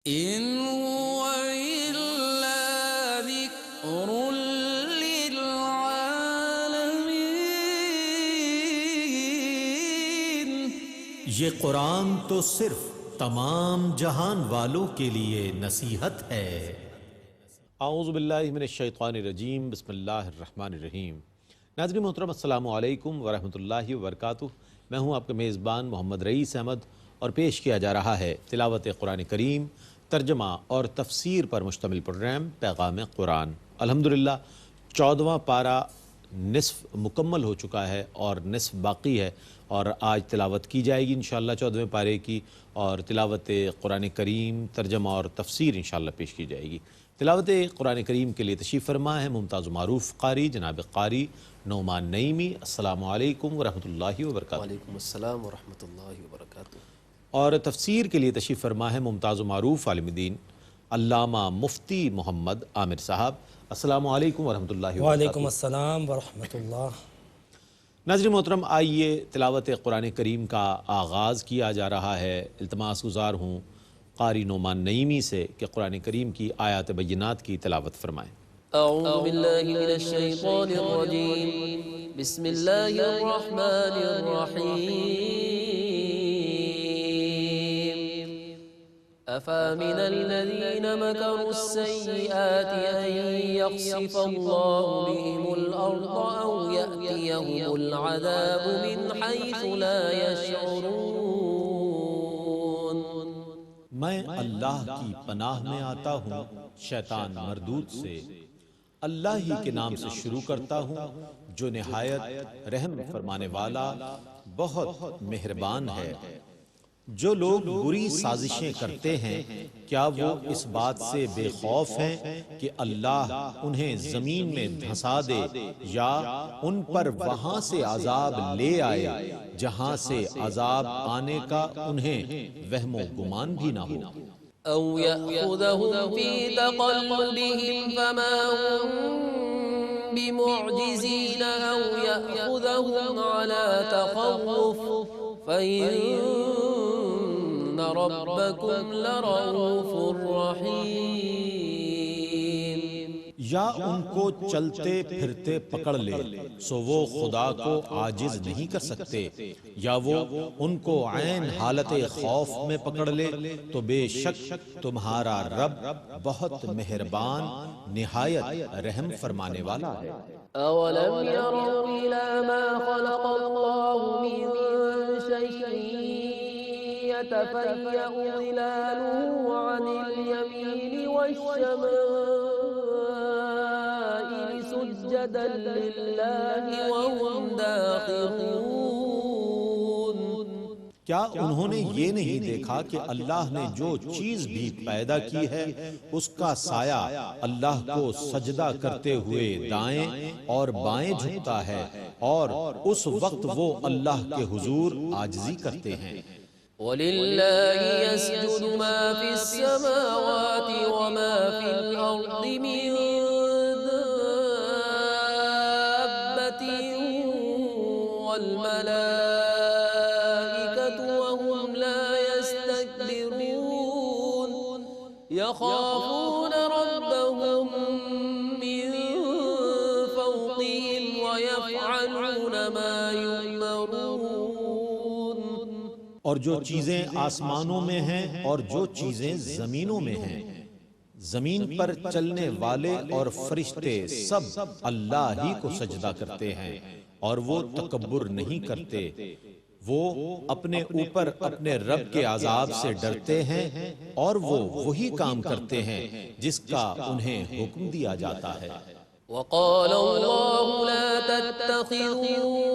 إن هو إلا ذكر للعالمين۔ یہ قرآن تو صرف تمام جہان والوں کے لیے نصیحت ہے۔ اعوذ باللہ من الشیطان الرجیم، بسم اللہ الرحمن الرحیم۔ ناظرین محترم، السلام علیکم ورحمۃ اللہ وبرکاتہ۔ میں ہوں آپ کا میزبان محمد رئیس احمد، اور پیش کیا جا رہا ہے تلاوت قرآن کریم، ترجمہ اور تفسیر پر مشتمل پروگرام پیغام قرآن۔ الحمدللہ 14واں پارہ نصف مکمل ہو چکا ہے اور نصف باقی ہے، اور آج تلاوت کی جائے گی انشاءاللہ 14ویں پارے کی، اور تلاوت قرآن کریم، ترجمہ اور تفسیر انشاءاللہ پیش کی جائے گی۔ تلاوت قرآن کریم کے لیے تشریف فرما ہے ممتاز و معروف قاری جناب قاری نعمان نعیمی۔ السلام علیکم ورحمۃ اللہ وبرکاتہ۔ وعلیکم السلام ورحمۃ اللہ وبرکاتہ۔ اور تفسیر کے لیے تشریف فرما ہے ممتاز و معروف عالم دین علامہ مفتی محمد عامر صاحب۔ السلام علیکم ورحمۃ اللہ وبرکاتہ۔ وعلیکم السلام ورحمۃ اللہ۔ ناظرین محترم، آئیے تلاوت قرآن کریم کا آغاز کیا جا رہا ہے۔ التماس گزار ہوں قاری نعمان نعیمی سے کہ قرآن کریم کی آیات بینات کی تلاوت فرمائیں۔ اعوذ باللہ من الشیطان الرجیم، بسم اللہ الرحمن الرحیم۔ افامن الذین مکروا السیئات ان یخسف اللہ بهم الارض او یأتیهم العذاب من حیث لا یشعرون۔ میں اللہ کی پناہ میں آتا ہوں شیطان مردود سے۔ اللہ ہی کے نام سے شروع کرتا ہوں جو نہایت رحم فرمانے والا بہت مہربان ہے۔ جو لوگ بری سازشیں کرتے ہیں، کیا وہ اس بات سے بے خوف ہیں کہ اللہ انہیں زمین میں دھنسا دے، یا ان پر وہاں سے عذاب لے آئے جہاں سے عذاب آنے کا انہیں وہم و گمان بھی نہ ہو۔ او یأخذهم فی تقلبهم فما هم بمعجزین او یأخذهم على تخوف فإن ربکم لرؤوف رحیم۔ یا ان کو چلتے پھرتے پکڑ لے سو وہ خدا کو عاجز نہیں کر سکتے، یا وہ ان کو عین حالت خوف میں پکڑ لے تو بے شک تمہارا رب بہت مہربان نہایت رحم فرمانے والا ہے۔ اولم يروا الى ما خلق الله من شيء يتفيأ ظلاله عن اليمين والشمائل سجدا لله وهم داخرون۔ کیا انہوں نے یہ نہیں دیکھا کہ اللہ نے جو چیز بھی پیدا کی ہے اس کا سایہ اللہ کو سجدہ کرتے ہوئے دائیں اور بائیں جھکتا ہے، اور اس وقت وہ اللہ کے حضور عاجزی کرتے ہیں۔ وَلِلَّهِ يَسْجُدُ مَا فِي السَّمَاوَاتِ وَمَا فِي الْأَرْضِ مِن دَابَّةٍ وَالْمَلَائِكَةُ وَهُمْ لَا يَسْتَكْبِرُونَ يَخَافُونَ رَبَّهُم مِّن فَوْقِهِمْ وَيَفْعَلُونَ مَا يُؤْمَرُونَ۔ اور جو چیزیں آسمانوں میں ہیں اور جو چیزیں زمینوں میں ہیں، زمین پر چلنے والے اور فرشتے سب اللہ ہی کو سجدہ کرتے ہیں، اور وہ تکبر نہیں کرتے۔ وہ اپنے اوپر اپنے رب کے عذاب سے ڈرتے ہیں، اور وہ وہی کام کرتے ہیں جس کا انہیں حکم دیا جاتا ہے۔ وقال اللہ لا تتخذوا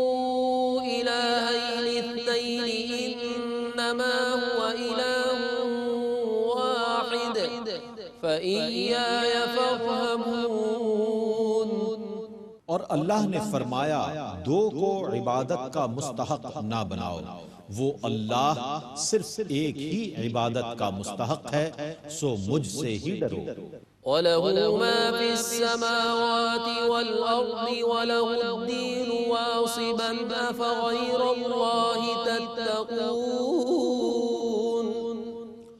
الہین اثنین انما هو الہ واحد فإیای فارہبون۔ اور اللہ نے فرمایا دو کو عبادت کا مستحق نہ بناؤ، وہ اللہ صرف ایک ہی عبادت کا مستحق ہے، سو مجھ سے ہی ڈرو۔ وَلَهُ مَا فِي السَّمَاوَاتِ وَالْأَرْضِ وَلَهُ الدِّينُ وَاصِبًا أَفَغَيْرَ اللَّهِ تَتَّقُونَ۔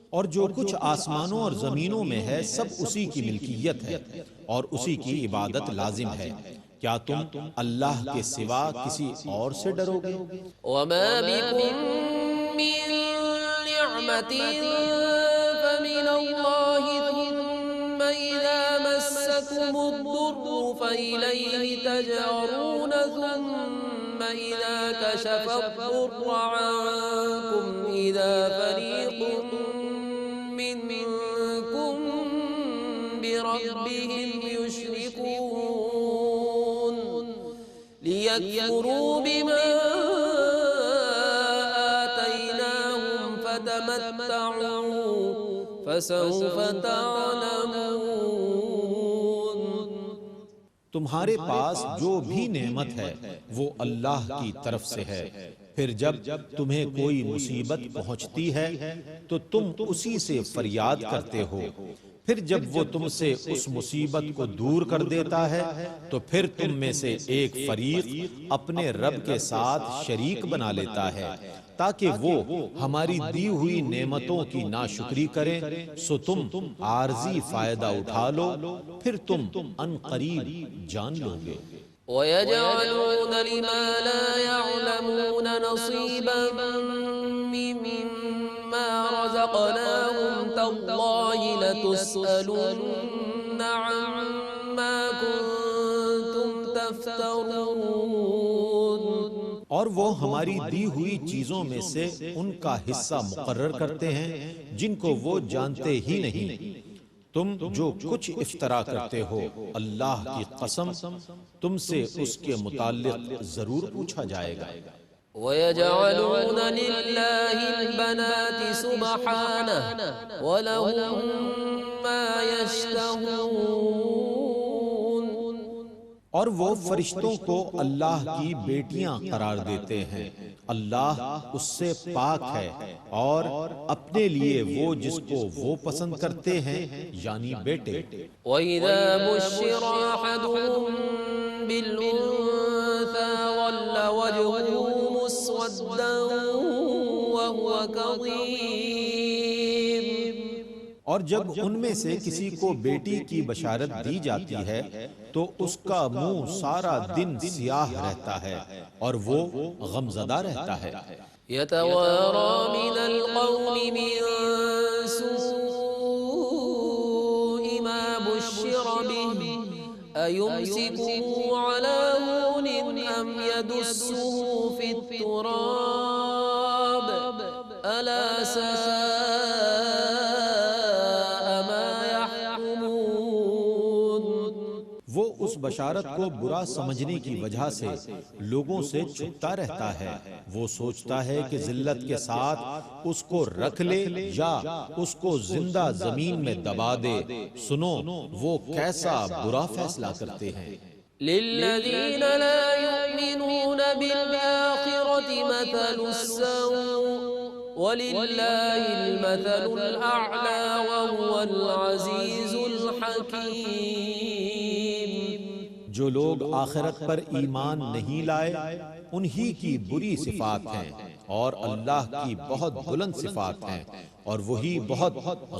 اور جو کچھ آسمانوں اور زمینوں میں ہے سب اسی کی ملکیت ہے اور اسی کی عبادت لازم ہے۔ کیا تم اللہ کے سوا کسی اور سے ڈرو گے؟ وما بكم من نعمة فمن الله ثم إذا مسكم الضر فإليه تجأرون ثم إذا كشف الضر عنكم إذا فريق منكم بربهم يشركون ليكفروا بما آتيناهم فتمتعوا فسوف تعلمون۔ تمہارے پاس جو بھی نعمت ہے وہ اللہ کی طرف سے ہے، پھر جب تمہیں کوئی مصیبت پہنچتی ہے تو تم اسی سے فریاد کرتے ہو، پھر جب وہ تم سے اس مصیبت کو دور کر دیتا ہے تو پھر تم میں سے ایک فریق اپنے رب کے ساتھ شریک بنا لیتا ہے تاکہ وہ ہماری دی ہوئی نعمتوں کی ناشکری کریں، سو تم عارضی فائدہ اٹھا لو، پھر تم ان قریب جان لو گے۔ وَيَجْعَلُونَ لِمَا لَا يَعْلَمُونَ نَصِيبًا مِّمَّا رَزَقْنَاهُمْ تَاللَّهِ لَتُسْأَلُنَّ عَمَّا كُنتُمْ تَفْتَرُونَ۔ اور وہ ہماری دی ہوئی چیزوں میں سے ان کا حصہ مقرر کرتے ہیں جن کو وہ جانتے ہی نہیں۔ تم جو کچھ افطرا کرتے ہو، اللہ کی قسم تم سے اس کے متعلق ضرور پوچھا جائے گا۔ وَيَجْعَلُونَ لِلَّهِ الْبَنَاتِ سُبْحَانَهُ وَلَهُم مَّا يَشْتَهُونَ۔ اور وہ فرشتوں کو اللہ کی بیٹیاں قرار دیتے ہیں، اللہ اس سے پاک ہے اور اپنے لیے وہ جس کو وہ پسند کرتے ہیں یعنی بیٹے۔ وَإِذَا بُشِّرَ أَحَدُهُم بِالْأُنثَىٰ ظَلَّ وَجْهُهُ مُسْوَدًّا وَهُوَ كَظِيمٌ۔ اور جب ان میں سے کسی کو بیٹی کی بشارت دی جاتی ہے تو اس کا منہ سارا دن سیاہ رہتا ہے اور وہ غمزدہ رہتا ہے۔ يَتَوَارَىٰ مِنَ الْقَوْمِ مِن سُوءِ مَا بُشِّرَ بِهِ أَيُمْسِكُهُ عَلَىٰ هُونٍ أَمْ يَدُسُّهُ فِي التُّرَابِ أَلَا سَاءَ مَا يَحْكُمُونَ۔ وہ اس بشارت کو برا سمجھنے کی وجہ سے لوگوں سے چھپتا رہتا ہے، وہ سوچتا ہے کہ ذلت کے ساتھ اس کو رکھ لے یا اس کو زندہ زمین میں دبا دے۔ سنو وہ کیسا برا فیصلہ کرتے ہیں۔ لِلَّذِينَ لَا يُؤْمِنُونَ بِالْآخِرَةِ مَثَلُ السَّوْءِ وَلِلَّهِ الْمَثَلُ الْأَعْلَىٰ وَهُوَ الْعَزِيزُ الْحَكِيمُ۔ جو لوگ آخرت پر ایمان نہیں لائے انہی کی بری صفات ہیں اور اللہ کی بہت بلند صفات ہیں اور وہی بہت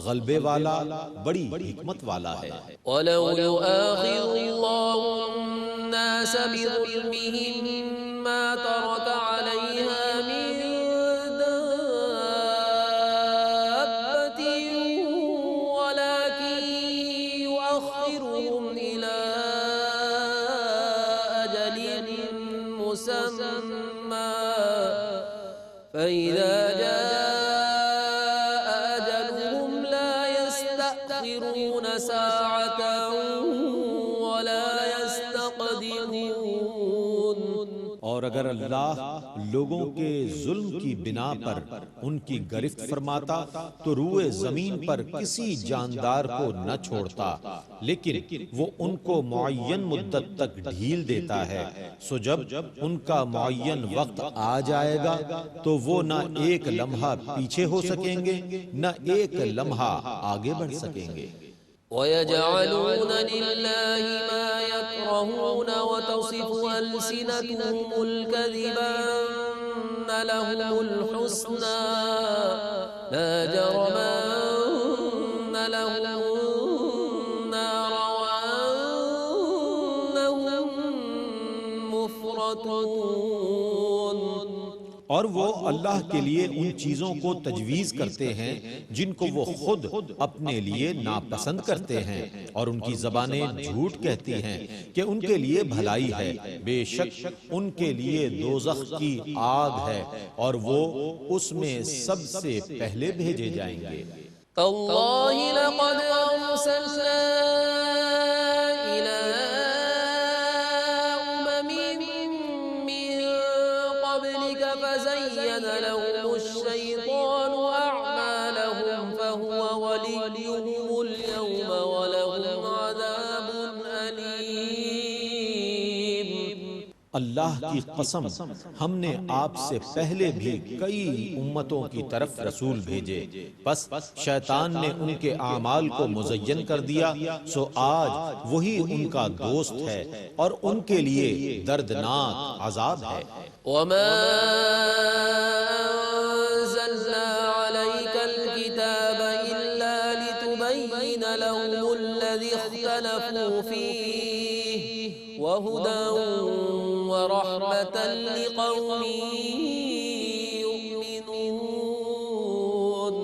غلبے والا بڑی حکمت والا ہے۔ وَلَوْ يُؤَاخِذُ اللَّهُ النَّاسَ بِظُلْمِهِم مَّا تَرَكَ عَلَيْهَا مِن دَابَّةٍ وَلَٰكِن يُؤَخِّرُهُمْ إِلَىٰ أَجَلٍ مُّسَمًّى فَإِذَا جَاءَ أَجَلُهُمْ لَا يَسْتَأْخِرُونَ سَاعَةً وَلَا يَسْتَقْدِمُونَ۔ اور اگر اللہ لوگوں کے ظلم کی بنا پر ان کی گرفت فرماتا تو روئے زمین پر کسی جاندار کو نہ چھوڑتا، لیکن وہ ان کو معین مدت تک ڈھیل دیتا ہے، سو جب ان کا معین وقت آ جائے گا تو وہ نہ ایک لمحہ پیچھے ہو سکیں گے نہ ایک لمحہ آگے بڑھ سکیں گے۔ وَيَجْعَلُونَ لِلَّهِ مَا يَكْرَهُونَ وَتَصِفُ أَلْسِنَتُهُمُ الْكَذِبَ أَنَّ لَهُمُ الْحُسْنَىٰ لَا جَرَمَ لهم النار وأنهم مفرطون. اور وہ اللہ کے لیے ان چیزوں کو تجویز کرتے ہیں جن کو وہ خود اپنے لیے ناپسند کرتے ہیں، اور ان کی زبانیں جھوٹ کہتی ہیں کہ ان کے لیے بھلائی ہے، بے شک ان کے لیے دوزخ کی آگ ہے اور وہ اس میں سب سے پہلے بھیجے جائیں گے. تاللہ لقد أرسلنا إلى أمم من قبلك فزين لهم الشيطان أعمالهم فهو وليهم اليوم ولهم عذاب أليم. اللہ کی قسم، ہم نے آپ سے پہلے بھی کئی امتوں کی طرف رسول بھیجے، بس شیطان نے ان کے اعمال کو مزین کر دیا، سو آج وہی ان کا دوست ہے اور ان کے لیے دردناک عذاب ہے. وما أنزلنا عليك الكتاب إلا لتبين لهم الذي اختلفوا فيه وهدى ورحمة لقوم يؤمنون.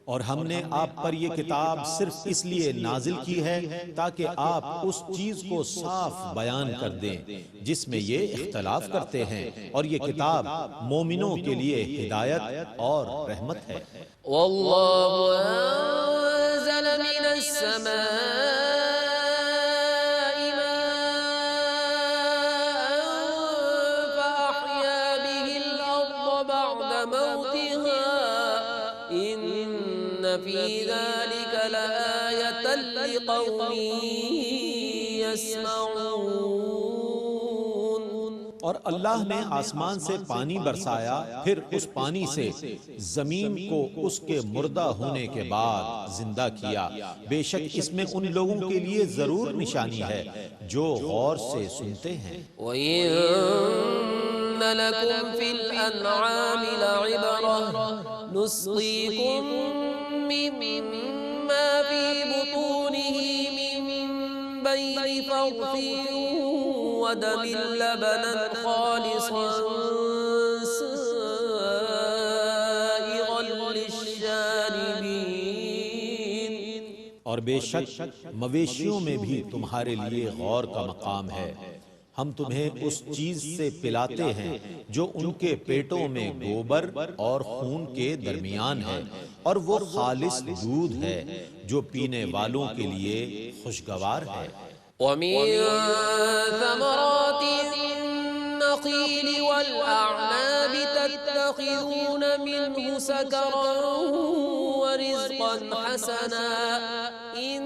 اور ہم نے آپ پر یہ کتاب صرف اس لیے نازل کی ہے تاکہ آپ اس چیز کو صاف بیان کر دیں جس میں یہ اختلاف کرتے ہیں، اور یہ کتاب مومنوں کے لیے ہدایت اور رحمت ہے. والله أنزل من السماء ماء فأحيا به الأرض بعد موتها إن في ذلك لآية لقوم يسمعون. اور اللہ نے آسمان سے پانی برسایا، پھر اس پانی سے زمین کو اس کے مردہ ہونے کے بعد زندہ کیا، بے شک اس میں ان لوگوں کے لیے ضرور نشانی ہے جو غور سے سنتے ہیں. وَإِن لَكُمْ فِي الْأَنْعَامِ لَعِبْرَةً نُسْقِيكُم مِّمَّا فِي بُطُونِهِ مِن بَيْنِ فَرْثٍ ودم لبنا خالصا سائغا للشاربين. اور بے شک مویشیوں میں بھی تمہارے لیے غور کا مقام ہے. ہم تمہیں اس چیز سے پلاتے ہیں جو ان کے پیٹوں میں گوبر اور خون کے درمیان ہے، اور وہ خالص دودھ ہے جو پینے والوں کے لیے خوشگوار ہے. ومن ثمرات النخيل والأعناب تتخذون منه سكرا ورزقا حسنا إن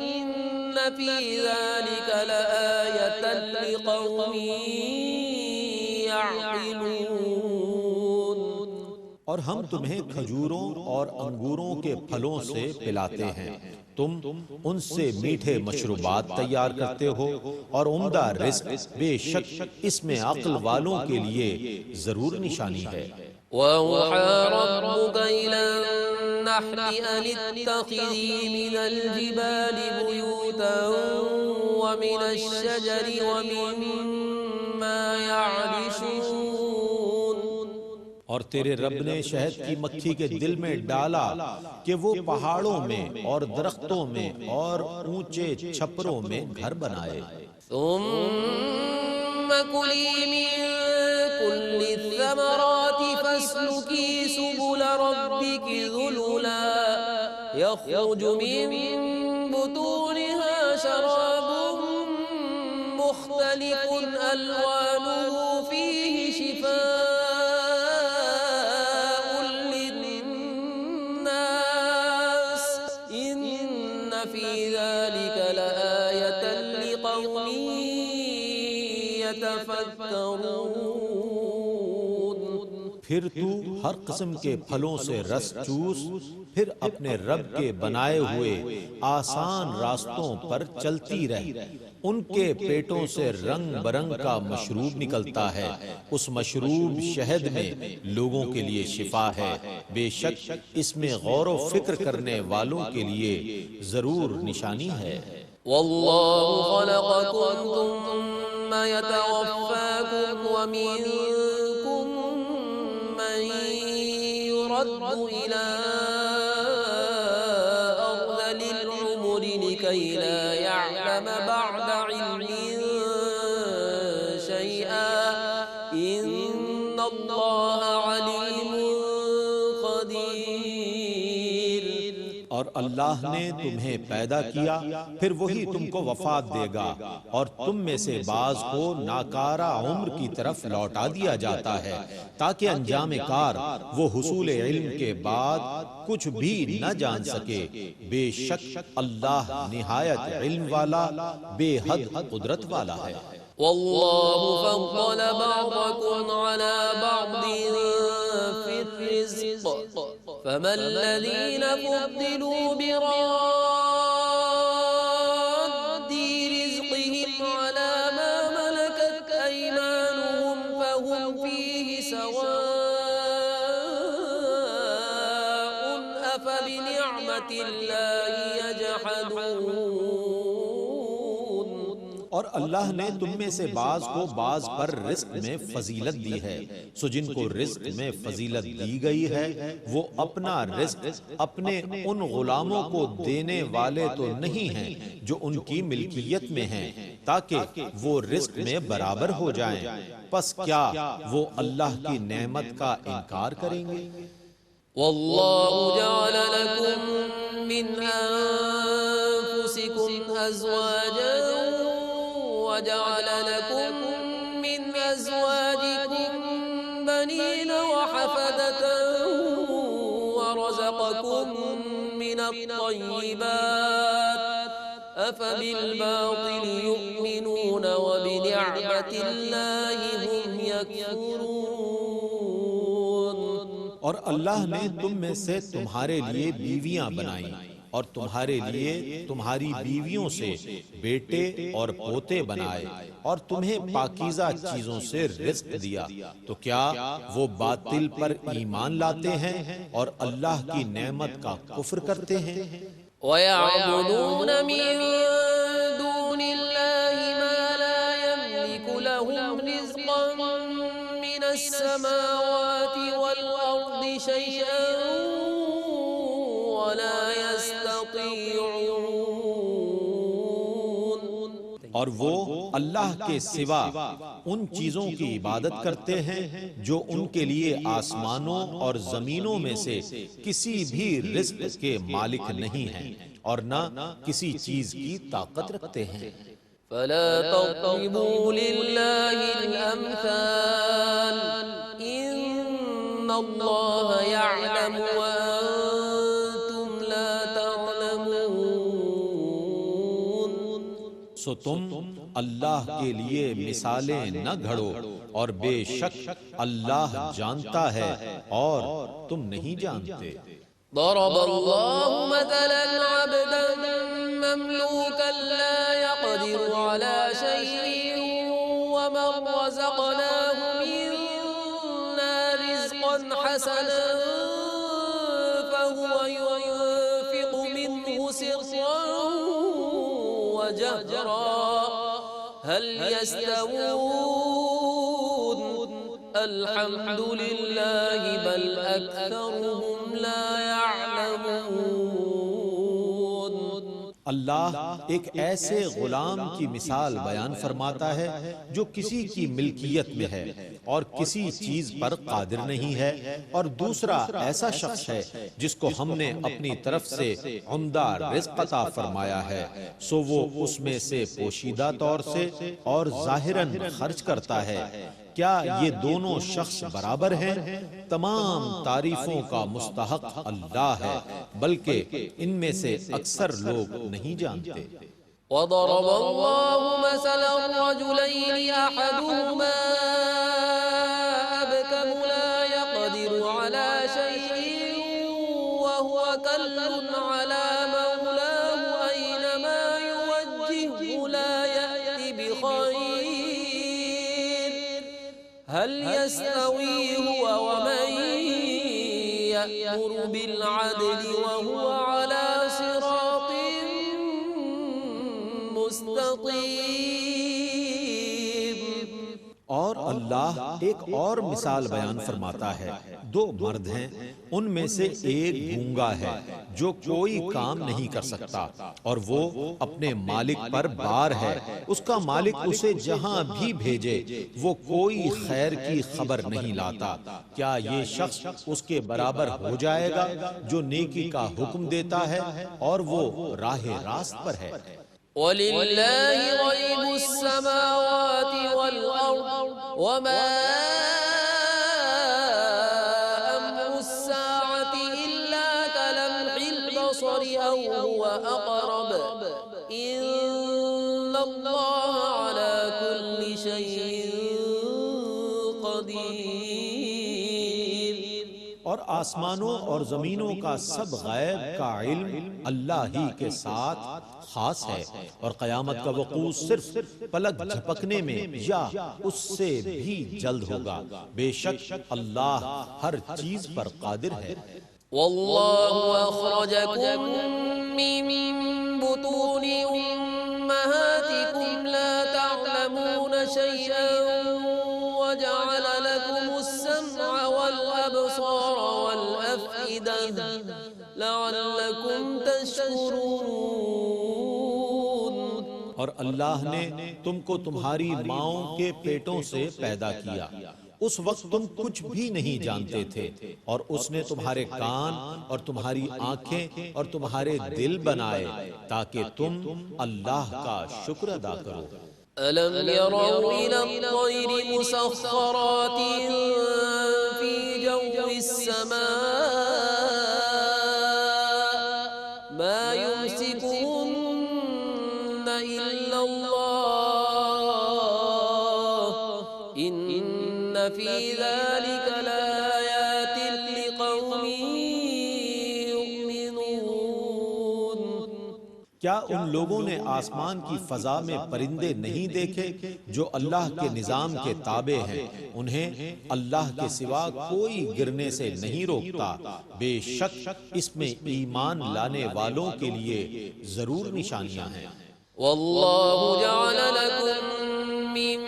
في ذلك لآية لقوم يعقلون. اور ہم تمہیں کھجوروں اور انگوروں کے پھلوں سے پلاتے ہیں، تم ان سے میٹھے مشروبات تیار کرتے ہو اور عمدہ رزق، بے شک اس میں عقل والوں کے لیے ضرور نشانی ہے. وَأَوْحَى رَبُّكَ إِلَى النَّحْلِ أَنِ اتَّخِذِي مِنَ الْجِبَالِ بُيُوتًا وَمِنَ الشَّجَرِ وَمِمَّا يَعْرِشُونَ. اور تیرے رب نے شہد کی مکھی کے دل میں ڈالا کہ وہ پہاڑوں میں اور درختوں میں اور اونچے چھپروں میں گھر بنائے. ثم كلي من كل الثمرات فاسلكي سبل ربك ذللا يخرج من بطونها شراب مختلف ألوانه فيه شفاء للناس إن في ذلك لآية لقوم يتفكرون. پھر تو ہر قسم کے پھلوں سے رس چوس، پھر اپنے رب کے بنائے ہوئے آسان راستوں پر چلتی رہ، ان کے پیٹوں سے رنگ برنگ کا مشروب نکلتا ہے، اس مشروب شہد میں لوگوں کے لیے شفا ہے، بے شک اس میں غور و فکر کرنے والوں کے لیے ضرور نشانی ہے۔ والله خلقكم ثم يتوفاكم ومنكم من يرد إلى أرذل العمر لكي لا يعلم بعد علم شيئا إن الله عليم قدير۔ اور اللہ نے تمہیں پیدا کیا، پھر وہی تم کو وفات دے گا، اور تم میں سے بعض کو ناکارہ عمر کی طرف لوٹا دیا جاتا ہے تاکہ انجام کار وہ حصول علم کے بعد کچھ بھی نہ جان سکے۔ بے شک اللہ نہایت علم والا، بے حد قدرت والا ہے۔ والله فضل بعضكم على بعض في الرزق فما الذين فضلوا براد رزقهم على ما ملكت أيمانهم فهم فيه سواء أفبنعمة الله يجحدون۔ اور اللہ نے تم میں سے بعض کو بعض پر رزق میں فضیلت دی ہے، سو جن کو رزق میں فضیلت دی گئی ہے وہ اپنا رزق اپنے ان غلاموں کو دینے والے تو نہیں ہیں جو ان کی ملکیت میں ہیں، تاکہ وہ رزق میں برابر ہو جائیں، پس کیا وہ اللہ کی نعمت کا انکار کریں گے؟ والله جعل لكم من أنفسكم أزواجا وجعل لكم من أزواجكم بنين وحفدة ورزقكم من الطيبات أفبالباطل يؤمنون وبنعمة الله هم يكفرون۔ اور اللہ نے تم میں سے تمہارے لیے بیویاں بنائیں اور تمہارے لیے تمہاری بیویوں سے بیٹے اور پوتے بنائے اور تمہیں پاکیزہ چیزوں سے رزق دیا، تو کیا وہ باطل پر ایمان لاتے ہیں اور اللہ کی نعمت کا کفر کرتے ہیں؟ وَيَعْبُدُونَ مِن دُونِ اللَّهِ مَا لَا يَمْلِكُ لَهُمْ رِزْقًا مِّنَ السَّمَاوَاتِ وَالْأَرْضِ شَيْئًا وَلَا يَسْتَطِيعُونَ۔ اور وہ اللہ کے سوا ان چیزوں کی عبادت کرتے ہیں جو ان کے لیے آسمانوں اور زمینوں میں سے کسی بھی رزق کے مالک نہیں ہیں اور نہ کسی چیز کی طاقت رکھتے ہیں۔ فلا تضربوا لله الأمثال إن الله يعلم وأنتم لا تعلمون۔ سو تم اللہ کے لیے مثالیں نہ گھڑو، اور بے شک اللہ جانتا ہے اور تم نہیں جانتے۔ ضرب الله مثلا عبدا مملوكا لا يقدر على شيء ومن رزقناه منا رزقا حسنا فهو ينفق منه سرا وجهرا هل يستوون الحمد لله بل أكثرهم لا يعلمون۔ اللہ ایک ایسے غلام کی مثال بیان فرماتا ہے جو کسی کی ملکیت میں ہے اور کسی چیز پر قادر نہیں ہے، اور دوسرا ایسا شخص ہے جس کو ہم نے اپنی طرف سے عمدہ رزق عطا فرمایا ہے، سو وہ اس میں سے پوشیدہ طور سے اور ظاہراً خرچ کرتا ہے۔ کیا یہ دونوں شخص برابر ہیں؟ تمام تعریفوں کا مستحق اللہ ہے، بلکہ ان میں سے اکثر لوگ نہیں جانتے۔ وضرب الله مثلا رجلين أحدهما أبكم لا يقدر على شيء وهو كل على مولاه أينما يوجهه لا يأتي يستوي هو ومن يأمر بالعدل وهو على صراط مستقيم. اور اللہ ایک اور مثال بیان فرماتا ہے. دو مرد ہیں، ان میں سے ایک گونگا ہے جو کوئی کام نہیں کر سکتا، اور وہ اپنے مالک پر بار ہے. اس کا مالک اسے جہاں بھی بھیجے وہ کوئی خیر کی خبر نہیں لاتا. کیا یہ شخص اس کے برابر ہو جائے گا جو نیکی کا حکم دیتا ہے اور وہ راہ راست پر ہے؟ وَلِلَّهِ غَيْبُ السَّمَاوَاتِ وَالْأَرْضِ وَمَا أَمْرُ السَّاعَةِ إِلَّا كَلَمْحِ الْبَصَرِ أَوْ هُوَ أَقْرَبُ إِنَّ اللَّهَ عَلَى كُلِّ شَيْءٍ قَدِيرٌ. اور آسمانوں اور زمینوں کا سب غیب کا علم اللہ ہی کے ساتھ خاص ہے، اور قیامت کا وقوع صرف پلک جھپکنے میں یا اس سے بھی جلد ہوگا. بے شک اللہ ہر چیز پر قادر ہے. والله أخرجكم من بطون أمهاتكم لا تعلمون شيئا وجعل لكم السمع والأبصار والأفئدة لعلكم تشكرون. اور اللہ نے تم کو تمہاری ماؤں کے پیٹوں سے پیدا کیا. اس وقت تم کچھ بھی نہیں جانتے تھے، اور اس نے تمہارے کان اور تمہاری آنکھیں اور تمہارے دل بنائے تاکہ تم اللہ کا شکر ادا کرو. ألم يروا إلى الطير مسخرات في جو السماء ما يمسكهن إلا الله إن في ذلك لآيات لقوم يؤمنون. کیا ان لوگوں نے آسمان کی فضا میں پرندے نہیں دیکھے جو اللہ کے نظام کے تابع ہیں؟ انہیں اللہ کے سوا کوئی گرنے سے نہیں روکتا. بے شک اس میں ایمان لانے والوں کے لیے ضرور نشانیاں ہیں. والله جعل لكم من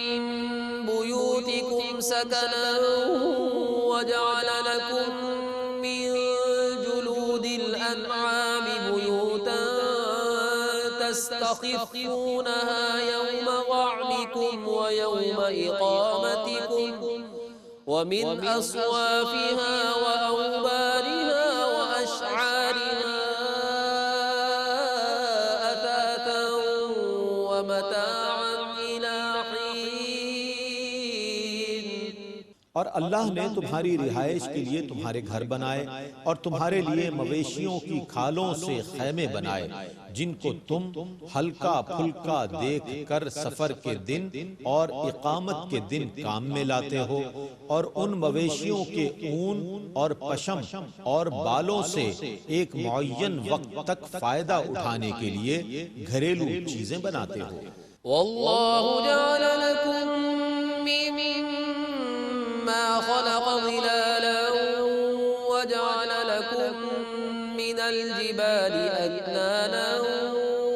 بيوتكم سكنا وجعل لكم من جلود الأنعام بيوتا تستخفونها يوم ظعنكم ويوم إقامتكم ومن أصوافها وأوبارها وأشعارها أثاثا ومتاعا إلى حين. اور اللہ نے تمہاری رہائش کے لیے تمہارے گھر بنائے اور تمہارے لیے مویشیوں کی کھالوں سے خیمے بنائے جن کو تم ہلکا پھلکا دیکھ کر سفر کے دن اور اقامت کے دن کام میں لاتے ہو، اور ان مویشیوں کے اون اور پشم اور بالوں سے ایک معین وقت تک فائدہ اٹھانے کے لیے گھریلو چیزیں بناتے ہو. والله جعل لكم مما خلق ظلالا وجعل لكم من الجبال أكنانا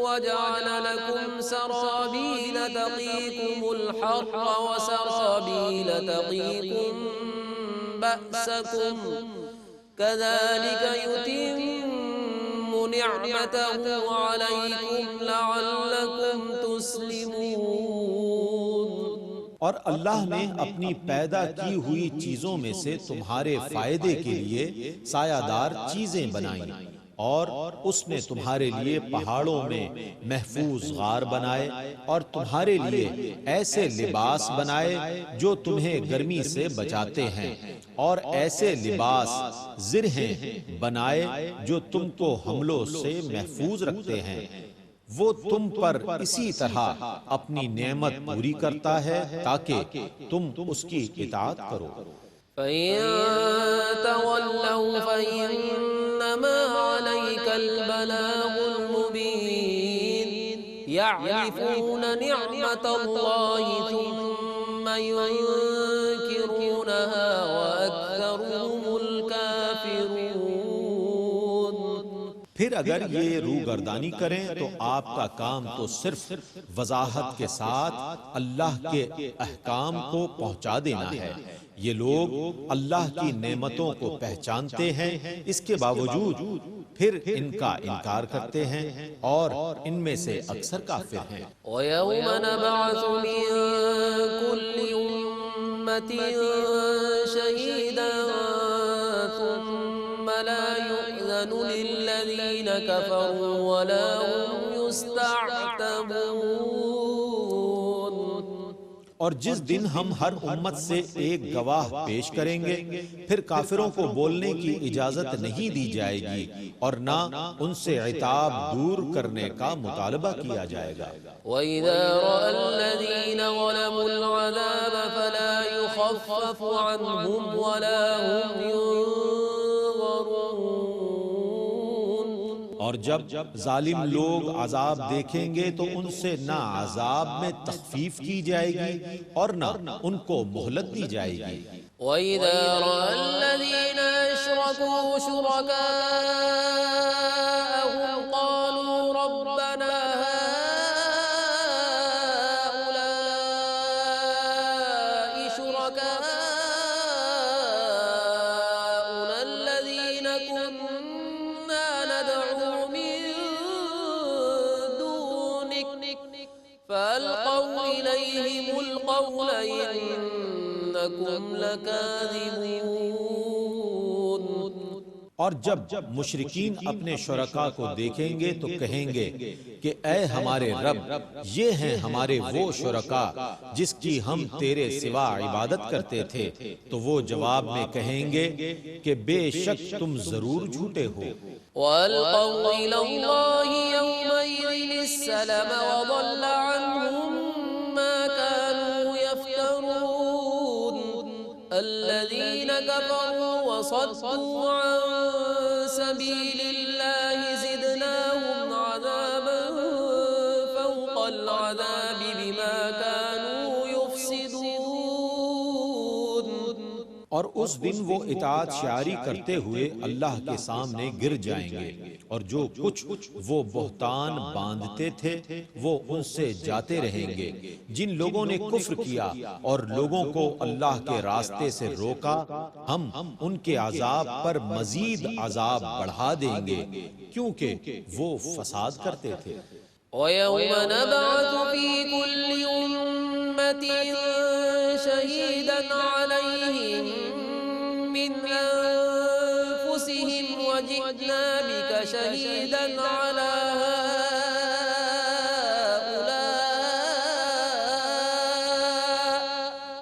وجعل لكم سرابيل تقيكم الحر وسرابيل تقيكم بأسكم كذلك يتم نعمته عليكم لعلكم تسلمون. اور اللہ نے اپنی پیدا کی ہوئی چیزوں میں سے تمہارے فائدے کے لیے سایہ دار چیزیں بنائیں، اور اس نے تمہارے لیے پہاڑوں میں محفوظ غار بنائے اور تمہارے لیے ایسے لباس بنائے جو تمہیں گرمی سے بچاتے ہیں، اور ایسے لباس زرہیں بنائے جو تم کو حملوں سے محفوظ رکھتے ہیں. وہ تم پر اسی طرح اپنی نعمت پوری کرتا ہے تاکہ تم اس کی اطاعت کرو. فَإِن تَوَلَّوْا فَإِنَّمَا عَلَيْكَ الْبَلَاغُ الْمُبِينُ. يَعْرِفُونَ نِعْمَةَ اللَّهِ ثُمَّ يُنكِرُونَهَا يتبعونها وأكثرهم الكافرون. پھر اگر یہ روگردانی کریں تو آپ کا کام تو صرف وضاحت کے ساتھ اللہ کے احکام کو پہنچا دینا ہے. یہ لوگ اللہ کی نعمتوں کو پہچانتے ہیں، اس کے باوجود پھر ان کا انکار کرتے ہیں اور ان میں سے اکثر کافر ہیں. ويوم نبعث من كل أمة شهيدا ثم لا يؤذن للذين كفروا ولا هم يستعتبون. اور جس دن ہم ہر امت سے ایک گواہ پیش کریں گے پھر کافروں کو بولنے کی اجازت نہیں دی جائے گی اور نہ ان سے عتاب دور کرنے کا مطالبہ کیا جائے گا. وَإِذَا رَأَى الَّذِينَ ظَلَمُوا الْعَذَابَ فَلَا يُخَفَّفُ عَنْهُمْ وَلَا هُمْ يُنظَرُونَ. اور جب ظالم لوگ عذاب دیکھیں گے تو ان سے نہ عذاب میں تخفیف کی جائے گی اور نہ ان کو مہلت دی جائے گی. وَإِذَا رَأَى الَّذِينَ أَشْرَكُوا شُرَكَاءَهُمْ قَالُوا رَبَّنَا هَؤُلَاءِ شُرَكَاؤُنَا الَّذِينَ كُنَّا نَدْعُو مِن دُونِكَ فَأَلْقَوْا إِلَيْهِمُ الْقَوْلَ إِنَّكُمْ لَكَاذِبُونَ. اور جب مشرکین اپنے شرکاء کو دیکھیں گے تو کہیں گے کہ اے ہمارے رب، یہ ہیں ہمارے وہ شرکاء جس کی ہم تیرے سوا عبادت کرتے تھے. تو وہ جواب میں کہیں گے کہ بے شک تم ضرور جھوٹے ہو. وَأَلْقَوْا إِلَى اللَّهِ يَوْمَئِذٍ السَّلَمَ وَضَلَّ عَنْهُمْ مَا كَانُوا يَفْتَرُونَ. الَّذِينَ كَفَرُوا وَصَدُّوا عَن سَبِيلِ اللَّهِ زِدْنَاهُمْ عَذَابًا فَوْقَ الْعَذَابِ بِمَا كَانُوا يُفْسِدُونَ. اور اس دن وہ اطاعت شعاری کرتے ہوئے اللہ کے سامنے گر جائیں گے اور جو کچھ وہ بہتان باندھتے تھے وہ ان سے جاتے رہیں گے. جن لوگوں نے کفر کیا اور لوگوں کو اللہ کے راستے سے روکا ہم ان کے عذاب پر مزید عذاب بڑھا دیں گے کیونکہ وہ فساد کرتے تھے. وَيَوْمَ نَبْعَثُ فِي كُلِّ أُمَّةٍ شَهِيدًا عَلَيْهِمْ مِنْ أَنفُسِهِمْ وَجِئْنَا بِكَ شَهِيدًا عَلَى هَؤُلَاءِ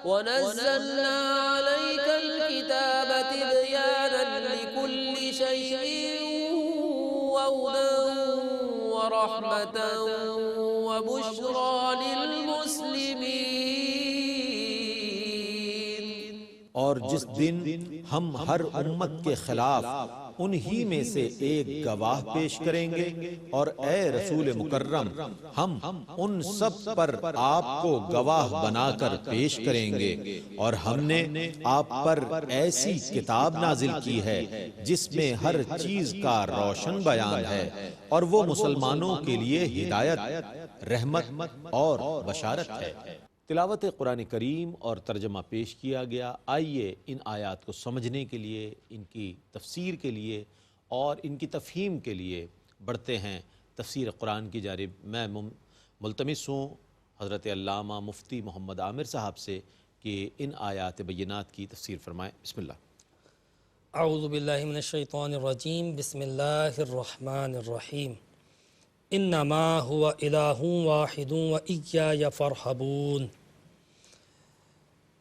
وَنَزَّلْنَا عَلَيْكَ الْكِتَابَ تِبْيَانًا لِكُلِّ شَيْءٍ وَهُدًى ورحمة وبشرى للمسلمين. اور جس دن ہم ہر امت کے خلاف انہی میں سے ایک گواہ پیش کریں گے اور اے رسول مکرم ہم ان سب پر آپ کو گواہ بنا کر پیش کریں گے اور ہم نے آپ پر ایسی کتاب نازل کی ہے جس میں ہر چیز کا روشن بیان ہے اور وہ مسلمانوں کے لیے ہدایت، رحمت اور بشارت ہے. تلاوت قرآن کریم اور ترجمہ پیش کیا گیا. آئیے ان آیات کو سمجھنے کے لیے، ان کی تفسیر کے لیے اور ان کی تفہیم کے لیے بڑھتے ہیں تفسیر قرآن کی جانب. میں ملتمس ہوں حضرت علامہ مفتی محمد عامر صاحب سے کہ ان آیات بینات کی تفسیر فرمائیں. بسم اللہ. اعوذ باللہ من الشیطان الرجیم. بسم اللہ الرحمن الرحیم. انما هو الہ واحد وإیای فارہبون.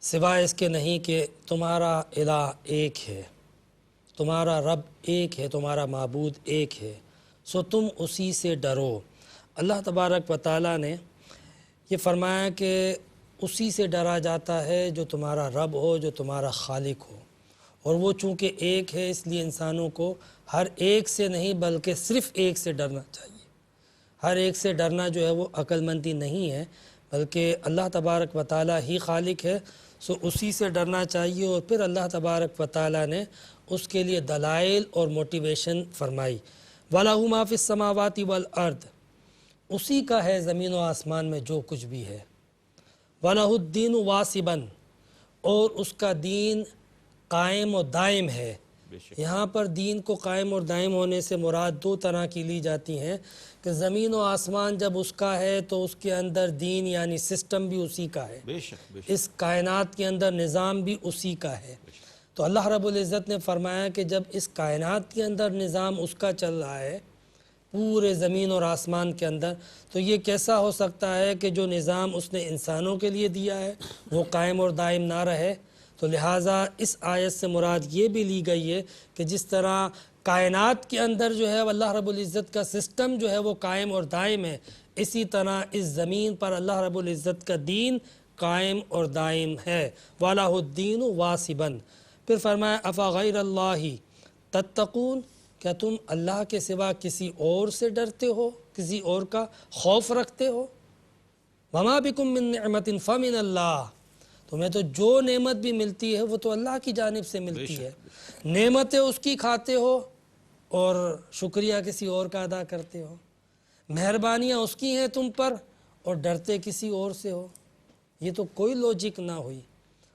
سوائے اس کے نہیں کہ تمہارا الہ ایک ہے، تمہارا رب ایک ہے، تمہارا معبود ایک ہے، سو تم اسی سے ڈرو. اللہ تبارک و تعالیٰ نے یہ فرمایا کہ اسی سے ڈرا جاتا ہے جو تمہارا رب ہو، جو تمہارا خالق ہو. اور وہ چونکہ ایک ہے اس لیے انسانوں کو ہر ایک سے نہیں بلکہ صرف ایک سے ڈرنا چاہیے. ہر ایک سے ڈرنا جو ہے وہ عقل مندی نہیں ہے، بلکہ اللہ تبارک و تعالیٰ ہی خالق ہے، سو اسی سے ڈرنا چاہیے۔ اور پھر اللہ تبارک و تعالیٰ نے اس کے لیے دلائل اور موٹیویشن فرمائی۔ وَلَهُ مَا فِي السَّمَاوَاتِ وَالْأَرْضِ، اسی کا ہے زمین و آسمان میں جو کچھ بھی ہے۔ وَلَهُ الدِّينُ وَاصِبًا، اور اس کا دین قائم و دائم ہے۔ یہاں پر دین کو قائم اور دائم ہونے سے مراد دو طرح کی لی جاتی ہیں کہ زمین و آسمان جب اس کا ہے تو اس کے اندر دین یعنی سسٹم بھی اسی کا ہے، بے شک اس کائنات کے اندر نظام بھی اسی کا ہے۔ تو اللہ رب العزت نے فرمایا کہ جب اس کائنات کے اندر نظام اس کا چل رہا ہے پورے زمین اور آسمان کے اندر، تو یہ کیسا ہو سکتا ہے کہ جو نظام اس نے انسانوں کے لیے دیا ہے وہ قائم اور دائم نہ رہے؟ تو لہٰذا اس آیت سے مراد یہ بھی لی گئی ہے کہ جس طرح کائنات کے اندر جو ہے اللہ رب العزت کا سسٹم جو ہے وہ قائم اور دائم ہے، اسی طرح اس زمین پر اللہ رب العزت کا دین قائم اور دائم ہے۔ وَلَهُ الدِّينُ وَاصِبًا، پھر فرمایا أَفَغَيْرَ اللَّهِ تَتَّقُونَ، کیا تم اللہ کے سوا کسی اور سے ڈرتے ہو، کسی اور کا خوف رکھتے ہو؟ وَمَا بِكُم مِّن نِعْمَةٍ فَمِنَ اللَّهِ، تمہیں تو جو نعمت بھی ملتی ہے وہ تو اللہ کی جانب سے ملتی ہے، نعمتیں اس کی کھاتے ہو اور شکریہ کسی اور کا ادا کرتے ہو، مہربانیاں اس کی ہیں تم پر اور ڈرتے کسی اور سے ہو، یہ تو کوئی لوجک نہ ہوئی۔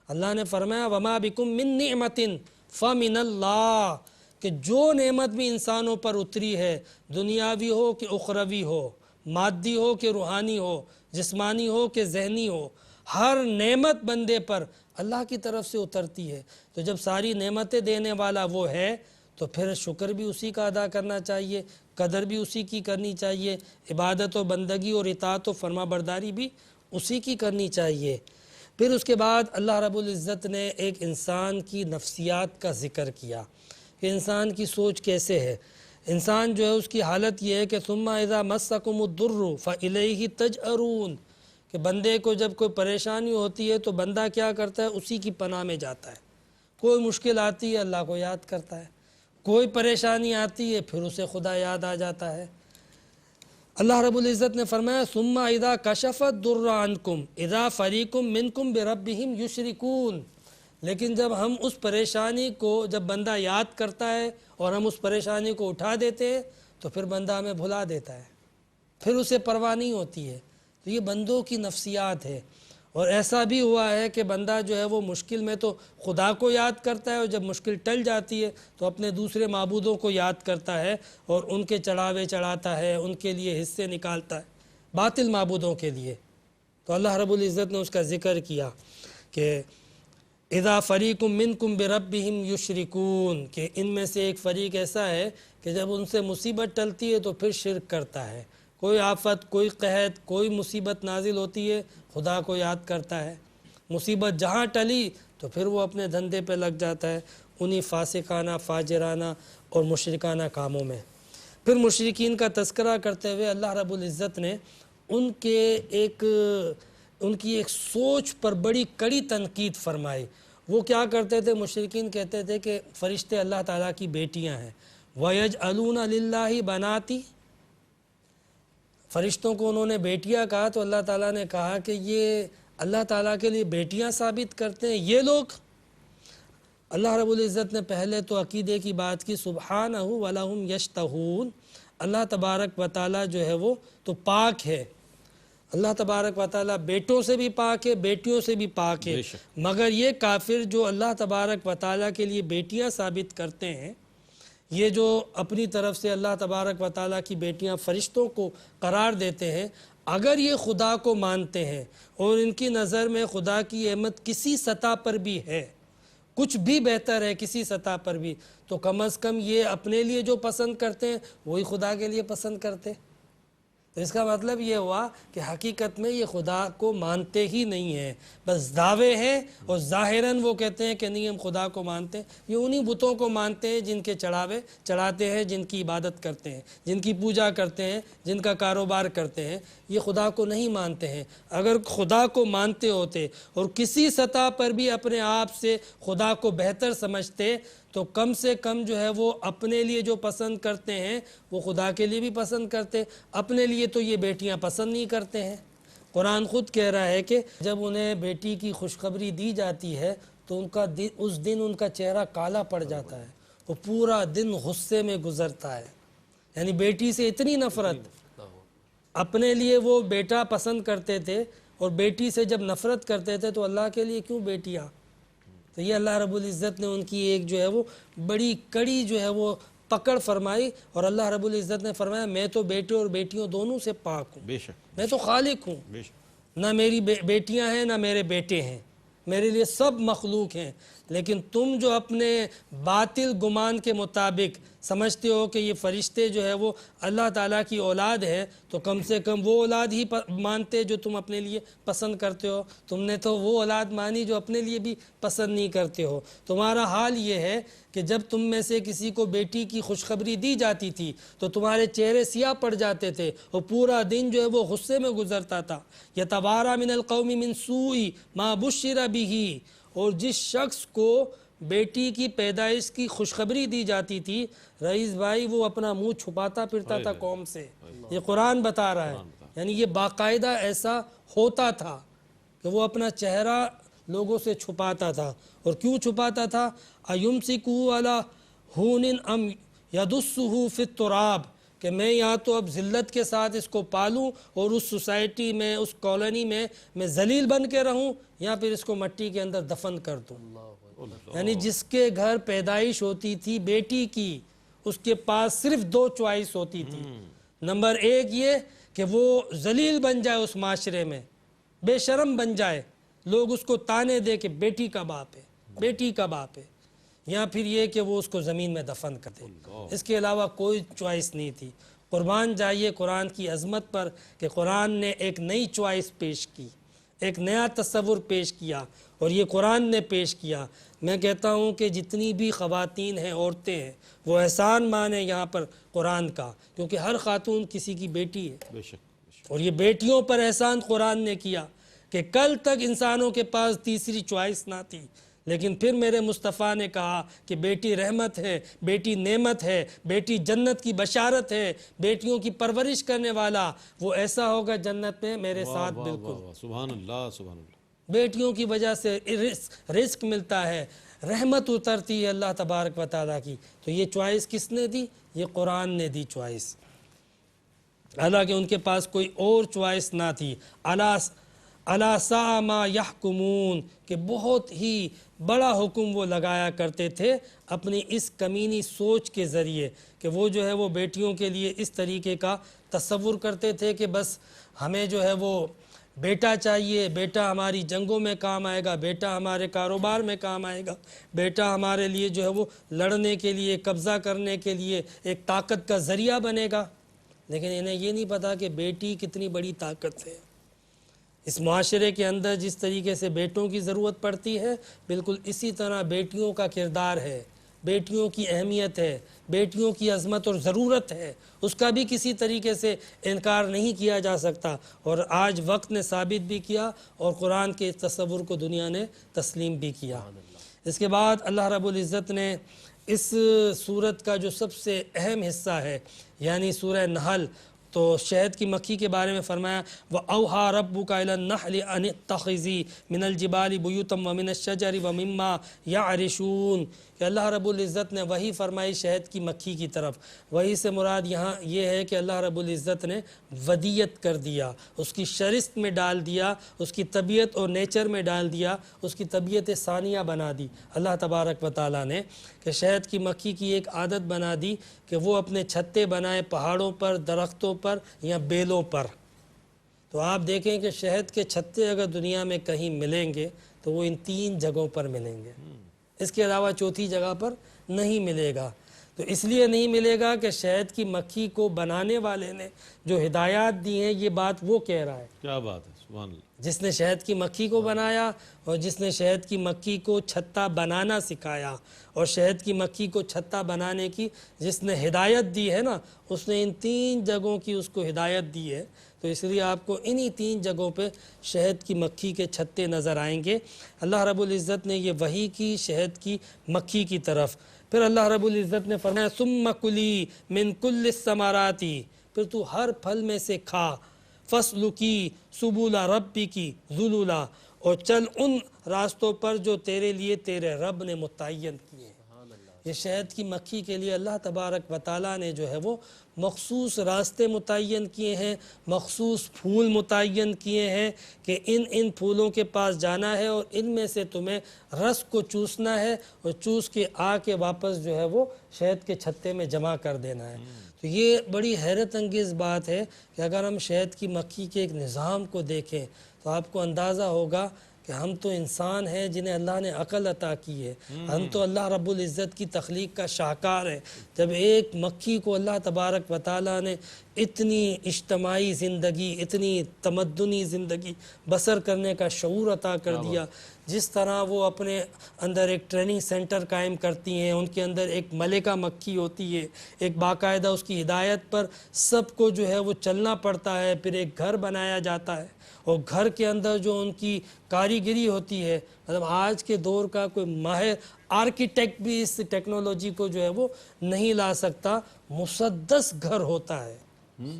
اللہ نے فرمایا وَمَا بِكُم مِّن نِعْمَةٍ فَمِنَ اللَّهِ، کہ جو نعمت بھی انسانوں پر اتری ہے، دنیاوی ہو کہ اخروی ہو، مادی ہو کہ روحانی ہو، جسمانی ہو کہ ذہنی ہو، ہر نعمت بندے پر اللہ کی طرف سے اترتی ہے۔ تو جب ساری نعمتیں دینے والا وہ ہے تو پھر شکر بھی اسی کا ادا کرنا چاہیے، قدر بھی اسی کی کرنی چاہیے، عبادت و بندگی اور اطاعت و فرما برداری بھی اسی کی کرنی چاہیے۔ پھر اس کے بعد اللہ رب العزت نے ایک انسان کی نفسیات کا ذکر کیا کہ انسان کی سوچ کیسے ہے۔ انسان جو ہے اس کی حالت یہ ہے کہ ثم اذا مسکم الضر فالیہ تجأرون، کہ بندے کو جب کوئی پریشانی ہوتی ہے تو بندہ کیا کرتا ہے، اسی کی پناہ میں جاتا ہے۔ کوئی مشکل آتی ہے اللہ کو یاد کرتا ہے، کوئی پریشانی آتی ہے پھر اسے خدا یاد آ جاتا ہے۔ اللہ رب العزت نے فرمایا ثم اذا کشف الضر عنکم اذا فریق منکم بربہم یشرکون، لیکن جب ہم اس پریشانی کو جب بندہ یاد کرتا ہے اور ہم اس پریشانی کو اٹھا دیتے ہیں تو پھر بندہ ہمیں بھلا دیتا ہے، پھر اسے پرواہ نہیں ہوتی ہے۔ تو یہ بندوں کی نفسیات ہے۔ اور ایسا بھی ہوا ہے کہ بندہ جو ہے وہ مشکل میں تو خدا کو یاد کرتا ہے اور جب مشکل ٹل جاتی ہے تو اپنے دوسرے معبودوں کو یاد کرتا ہے اور ان کے چڑھاوے چڑھاتا ہے، ان کے لیے حصے نکالتا ہے، باطل معبودوں کے لیے۔ تو اللہ رب العزت نے اس کا ذکر کیا کہ اذا فریق منکم بربہم یشرکون، کہ ان میں سے ایک فریق ایسا ہے کہ جب ان سے مصیبت ٹلتی ہے تو پھر شرک کرتا ہے، کوئی آفت، کوئی قحط، کوئی مصیبت نازل ہوتی ہے خدا کو یاد کرتا ہے، مصیبت جہاں ٹلی تو پھر وہ اپنے دھندے پہ لگ جاتا ہے، انہی فاسقانہ، فاجرانہ اور مشرکانہ کاموں میں۔ پھر مشرکین کا تذکرہ کرتے ہوئے اللہ رب العزت نے ان کی ایک سوچ پر بڑی کڑی تنقید فرمائی۔ وہ کیا کرتے تھے؟ مشرکین کہتے تھے کہ فرشتے اللہ تعالیٰ کی بیٹیاں ہیں، وَيَجْعَلُونَ لِلَّهِ بَنَاتِ، فرشتوں کو انہوں نے بیٹیاں کہا تو اللہ تعالیٰ نے کہا کہ یہ اللہ تعالیٰ کے لیے بیٹیاں ثابت کرتے ہیں یہ لوگ۔ اللہ رب العزت نے پہلے تو عقیدے کی بات کی، سبحانہ وَلَهُمْ يَشْتَهُونَ، اللہ تبارک و تعالیٰ جو ہے وہ تو پاک ہے، اللہ تبارک و تعالیٰ بیٹوں سے بھی پاک ہے، بیٹیوں سے بھی پاک ہے، مگر یہ کافر جو اللہ تبارک و تعالیٰ کے لیے بیٹیاں ثابت کرتے ہیں، یہ جو اپنی طرف سے اللہ تبارک و تعالیٰ کی بیٹیاں فرشتوں کو قرار دیتے ہیں، اگر یہ خدا کو مانتے ہیں اور ان کی نظر میں خدا کی احمد کسی سطح پر بھی ہے، کچھ بھی بہتر ہے کسی سطح پر بھی، تو کم از کم یہ اپنے لیے جو پسند کرتے ہیں وہی خدا کے لیے پسند کرتے۔ تو اس کا مطلب یہ ہوا کہ حقیقت میں یہ خدا کو مانتے ہی نہیں ہیں، بس دعوے ہیں اور ظاہراً وہ کہتے ہیں کہ نہیں ہم خدا کو مانتے ہیں۔ یہ انہی بتوں کو مانتے ہیں جن کے چڑھاوے چڑھاتے ہیں، جن کی عبادت کرتے ہیں، جن کی پوجا کرتے ہیں، جن کا کاروبار کرتے ہیں، یہ خدا کو نہیں مانتے ہیں۔ اگر خدا کو مانتے ہوتے اور کسی سطح پر بھی اپنے آپ سے خدا کو بہتر سمجھتے تو کم سے کم جو ہے وہ اپنے لیے جو پسند کرتے ہیں وہ خدا کے لیے بھی پسند کرتے۔ اپنے لیے تو یہ بیٹیاں پسند نہیں کرتے ہیں، قرآن خود کہہ رہا ہے کہ جب انہیں بیٹی کی خوشخبری دی جاتی ہے تو اس دن ان کا چہرہ کالا پڑ جاتا ہے، وہ پورا دن غصے میں گزرتا ہے، یعنی بیٹی سے اتنی نفرت، اپنے لیے وہ بیٹا پسند کرتے تھے اور بیٹی سے جب نفرت کرتے تھے تو اللہ کے لیے کیوں بیٹیاں؟ تو یہ اللہ رب العزت نے ان کی ایک جو ہے وہ بڑی کڑی جو ہے وہ پکڑ فرمائی، اور اللہ رب العزت نے فرمایا میں تو بیٹے اور بیٹیوں دونوں سے پاک ہوں، بے شک، میں تو خالق ہوں، بے شک، نہ میری بیٹیاں ہیں نہ میرے بیٹے ہیں، میرے لیے سب مخلوق ہیں، لیکن تم جو اپنے باطل گمان کے مطابق سمجھتے ہو کہ یہ فرشتے جو ہے وہ اللہ تعالیٰ کی اولاد ہے، تو کم سے کم وہ اولاد ہی مانتے جو تم اپنے لیے پسند کرتے ہو، تم نے تو وہ اولاد مانی جو اپنے لیے بھی پسند نہیں کرتے ہو۔ تمہارا حال یہ ہے کہ جب تم میں سے کسی کو بیٹی کی خوشخبری دی جاتی تھی تو تمہارے چہرے سیاہ پڑ جاتے تھے اور پورا دن جو ہے وہ غصے میں گزرتا تھا۔ یتوارا من القوم من سوء ما بشر به، اور جس شخص کو بیٹی کی پیدائش کی خوشخبری دی جاتی تھی رئیس بھائی، وہ اپنا منہ چھپاتا پھرتا تھا قوم سے، یہ قرآن بتا رہا ہے، یعنی یہ باقاعدہ ایسا ہوتا تھا کہ وہ اپنا چہرہ لوگوں سے چھپاتا تھا۔ اور کیوں چھپاتا تھا؟ ایمسکو علی ہون ام یدسہ فی التراب، کہ میں یا تو اب ذلت کے ساتھ اس کو پالوں اور اس سوسائٹی میں، اس کالونی میں ذلیل بن کے رہوں، یا پھر اس کو مٹی کے اندر دفن کر دوں۔ یعنی جس کے گھر پیدائش ہوتی تھی بیٹی کی، اس کے پاس صرف دو چوائس ہوتی تھی، نمبر ایک یہ کہ وہ ذلیل بن جائے اس معاشرے میں، بے شرم بن جائے، لوگ اس کو تانے دے کہ بیٹی کا باپ ہے، بیٹی کا باپ ہے، یا پھر یہ کہ وہ اس کو زمین میں دفن کر دے، اس کے علاوہ کوئی چوائس نہیں تھی۔ قربان جائیے قرآن کی عظمت پر کہ قرآن نے ایک نئی چوائس پیش کی، ایک نیا تصور پیش کیا، اور یہ قرآن نے پیش کیا۔ میں کہتا ہوں کہ جتنی بھی خواتین ہیں، عورتیں ہیں، وہ احسان مانیں یہاں پر قرآن کا، کیونکہ ہر خاتون کسی کی بیٹی ہے، بے شک، بے شک، اور یہ بیٹیوں پر احسان قرآن نے کیا کہ کل تک انسانوں کے پاس تیسری چوائس نہ تھی، لیکن پھر میرے مصطفیٰ نے کہا کہ بیٹی رحمت ہے، بیٹی نعمت ہے، بیٹی جنت کی بشارت ہے، بیٹیوں کی پرورش کرنے والا وہ ایسا ہوگا جنت میں میرے ساتھ بالکل۔ سبحان اللہ، سبحان اللہ۔ بیٹیوں کی وجہ سے رزق ملتا ہے، رحمت اترتی ہے اللہ تبارک و تعالیٰ کی۔ تو یہ چوائس کس نے دی؟ یہ قرآن نے دی چوائس، حالانکہ ان کے پاس کوئی اور چوائس نہ تھی۔ الا ساء ما یحکمون، کہ بہت ہی بڑا حکم وہ لگایا کرتے تھے اپنی اس کمینی سوچ کے ذریعے، کہ وہ جو ہے وہ بیٹیوں کے لیے اس طریقے کا تصور کرتے تھے کہ بس ہمیں جو ہے وہ بیٹا چاہیے، بیٹا ہماری جنگوں میں کام آئے گا، بیٹا ہمارے کاروبار میں کام آئے گا، بیٹا ہمارے لیے جو ہے وہ لڑنے کے لیے، قبضہ کرنے کے لیے ایک طاقت کا ذریعہ بنے گا۔ لیکن انہیں یہ نہیں پتا کہ بیٹی کتنی بڑی طاقت ہے۔ اس معاشرے کے اندر جس طریقے سے بیٹوں کی ضرورت پڑتی ہے، بالکل اسی طرح بیٹیوں کا کردار ہے، بیٹیوں کی اہمیت ہے، بیٹیوں کی عظمت اور ضرورت ہے، اس کا بھی کسی طریقے سے انکار نہیں کیا جا سکتا، اور آج وقت نے ثابت بھی کیا اور قرآن کے اس تصور کو دنیا نے تسلیم بھی کیا۔ اس کے بعد اللہ رب العزت نے اس سورت کا جو سب سے اہم حصہ ہے یعنی سورہ نحل، تو شہد کی مکھی کے بارے میں فرمایا وَأَوْحَى رَبُّكَ إِلَى النَّحْلِ أَنِ اتَّخِذِي مِنَ الْجِبَالِ بُيُوتًا وَمِنَ الشَّجَرِ وَمِمَّا يَعْرِشُونَ، کہ اللہ رب العزت نے وہی فرمائی شہد کی مکھی کی طرف۔ وہی سے مراد یہاں یہ ہے کہ اللہ رب العزت نے ودیت کر دیا، اس کی شرست میں ڈال دیا، اس کی طبیعت اور نیچر میں ڈال دیا، اس کی طبیعت ثانیہ بنا دی اللہ تبارک و تعالیٰ نے، کہ شہد کی مکھی کی ایک عادت بنا دی کہ وہ اپنے چھتے بنائے پہاڑوں پر، درختوں پر یا بیلوں پر۔ تو آپ دیکھیں کہ شہد کے چھتے اگر دنیا میں کہیں ملیں گے تو وہ ان 3 جگہوں پر ملیں گے، اس کے علاوہ چوتھی جگہ پر نہیں ملے گا۔ تو اس لیے نہیں ملے گا کہ شہد کی مکھی کو بنانے والے نے جو ہدایات دی ہیں، یہ بات وہ کہہ رہا ہے، کیا بات ہے، سبحان اللہ۔ جس نے شہد کی مکھی کو بنایا اور جس نے شہد کی مکھی کو چھتا بنانا سکھایا، اور شہد کی مکھی کو چھتا بنانے کی جس نے ہدایت دی ہے نا، اس نے ان 3 جگہوں کی اس کو ہدایت دی ہے۔ تو اس لیے آپ کو انہی 3 جگہوں پہ شہد کی مکھی کے چھتے نظر آئیں گے۔ اللہ رب العزت نے یہ وحی کی شہد کی مکھی کی طرف۔ پھر اللہ رب العزت نے فرمایا ثم کلی من کل الثمرات، پھر تو ہر پھل میں سے کھا، فسلکی سبول ربکی ذللا، اور چل ان راستوں پر جو تیرے لیے تیرے رب نے متعین کیے ہیں۔ یہ شہد کی مکھی کے لیے اللہ تبارک و تعالیٰ نے جو ہے وہ مخصوص راستے متعین کیے ہیں، مخصوص پھول متعین کیے ہیں کہ ان پھولوں کے پاس جانا ہے اور ان میں سے تمہیں رس کو چوسنا ہے، اور چوس کے آ کے واپس جو ہے وہ شہد کے چھتے میں جمع کر دینا ہے۔ تو یہ بڑی حیرت انگیز بات ہے کہ اگر ہم شہد کی مکھی کے ایک نظام کو دیکھیں تو آپ کو اندازہ ہوگا کہ ہم تو انسان ہیں جنہیں اللہ نے عقل عطا کی ہے، ہم تو اللہ رب العزت کی تخلیق کا شاہکار ہے۔ جب ایک مکھی کو اللہ تبارک و تعالیٰ نے اتنی اجتماعی زندگی، اتنی تمدنی زندگی بسر کرنے کا شعور عطا کر دیا، جس طرح وہ اپنے اندر ایک ٹریننگ سینٹر قائم کرتی ہیں، ان کے اندر ایک ملکہ مکھی ہوتی ہے، ایک باقاعدہ اس کی ہدایت پر سب کو جو ہے وہ چلنا پڑتا ہے، پھر ایک گھر بنایا جاتا ہے، اور گھر کے اندر جو ان کی کاریگری ہوتی ہے، مطلب آج کے دور کا کوئی ماہر آرکیٹیکٹ بھی اس ٹیکنالوجی کو جو ہے وہ نہیں لا سکتا۔ مسدس گھر ہوتا ہے،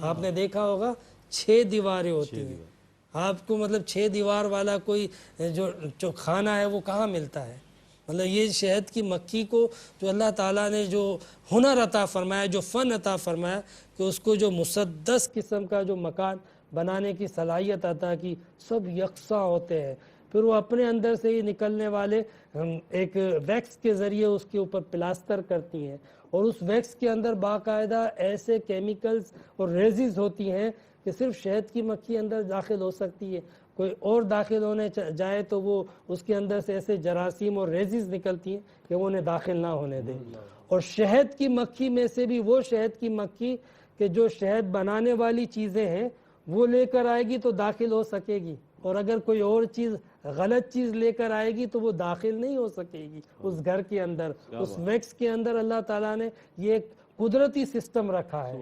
آپ نے دیکھا ہوگا 6 دیواریں ہوتی ہیں، آپ کو مطلب 6 دیوار والا کوئی جو کھانا ہے وہ کہاں ملتا ہے؟ مطلب یہ شہد کی مکھی کو جو اللہ تعالیٰ نے جو ہنر عطا فرمایا، جو فن عطا فرمایا، کہ اس کو جو مسدس قسم کا جو مکان بنانے کی صلاحیت عطا کی، سب یکساں ہوتے ہیں، پھر وہ اپنے اندر سے ہی نکلنے والے ایک ویکس کے ذریعے اس کے اوپر پلاسٹر کرتی ہیں، اور اس ویکس کے اندر باقاعدہ ایسے کیمیکلز اور ریزز ہوتی ہیں کہ صرف شہد کی مکھی اندر داخل ہو سکتی ہے، کوئی اور داخل ہونے جائے تو وہ اس کے اندر سے ایسے جراثیم اور ریزز نکلتی ہیں کہ وہ انہیں داخل نہ ہونے دیں۔ اور شہد کی مکھی میں سے بھی وہ شہد کی مکھی کہ جو شہد بنانے والی چیزیں ہیں وہ لے کر آئے گی تو داخل ہو سکے گی، اور اگر کوئی اور چیز غلط چیز لے کر آئے گی تو وہ داخل نہیں ہو سکے گی اس گھر کے اندر۔ اس ویکس کے اندر اللہ تعالیٰ نے یہ ایک قدرتی سسٹم رکھا ہے،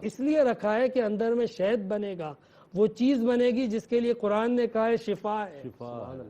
اس لیے رکھا ہے کہ اندر میں شہد بنے گا، وہ چیز بنے گی جس کے لیے قرآن نے کہا ہے شفا ہے،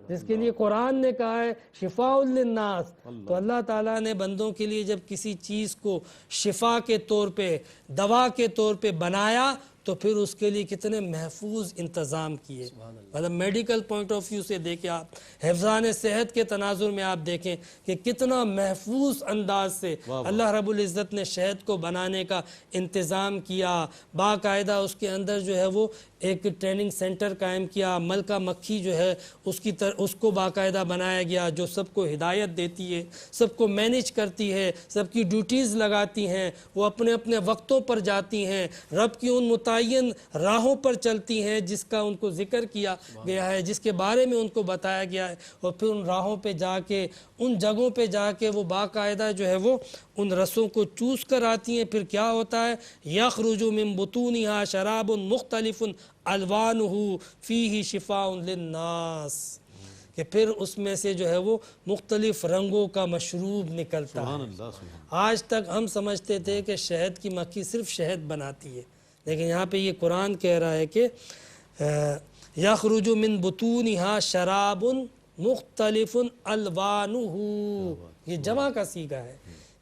جس کے لیے قرآن نے کہا ہے شفاء للناس۔ تو اللہ تعالیٰ نے بندوں کے لیے جب کسی چیز کو شفا کے طور پہ، دوا کے طور پہ بنایا تو پھر اس کے لیے کتنے محفوظ انتظام کیے، مطلب میڈیکل پوائنٹ آف ویو سے دیکھیں آپ، حفظان صحت کے تناظر میں آپ دیکھیں کہ کتنا محفوظ انداز سے اللہ رب العزت نے شہد کو بنانے کا انتظام کیا، باقاعدہ اس کے اندر جو ہے وہ ایک ٹریننگ سینٹر قائم کیا، ملکہ مکھی جو ہے اس کو باقاعدہ بنایا گیا جو سب کو ہدایت دیتی ہے، سب کو مینیج کرتی ہے، سب کی ڈیوٹیز لگاتی ہیں، وہ اپنے اپنے وقتوں پر جاتی ہیں، رب کی ان متعین راہوں پر چلتی ہیں جس کا ان کو ذکر کیا گیا ہے، جس کے بارے میں ان کو بتایا گیا ہے، اور پھر ان راہوں پہ جا کے، ان جگہوں پہ جا کے وہ باقاعدہ جو ہے وہ ان رسوں کو چوس کر آتی ہیں۔ پھر کیا ہوتا ہے؟ یخرج من بطونها شراب مختلف الوانہ فیہ شفاء للناس، کہ پھر اس میں سے جو ہے وہ مختلف رنگوں کا مشروب نکلتا ہے۔ آج تک ہم سمجھتے تھے کہ شہد کی مکھی صرف شہد بناتی ہے، لیکن یہاں پہ یہ قرآن کہہ رہا ہے کہ یخرج من بطونها شراب مختلف الوانہ، یہ جمع کا صیغہ ہے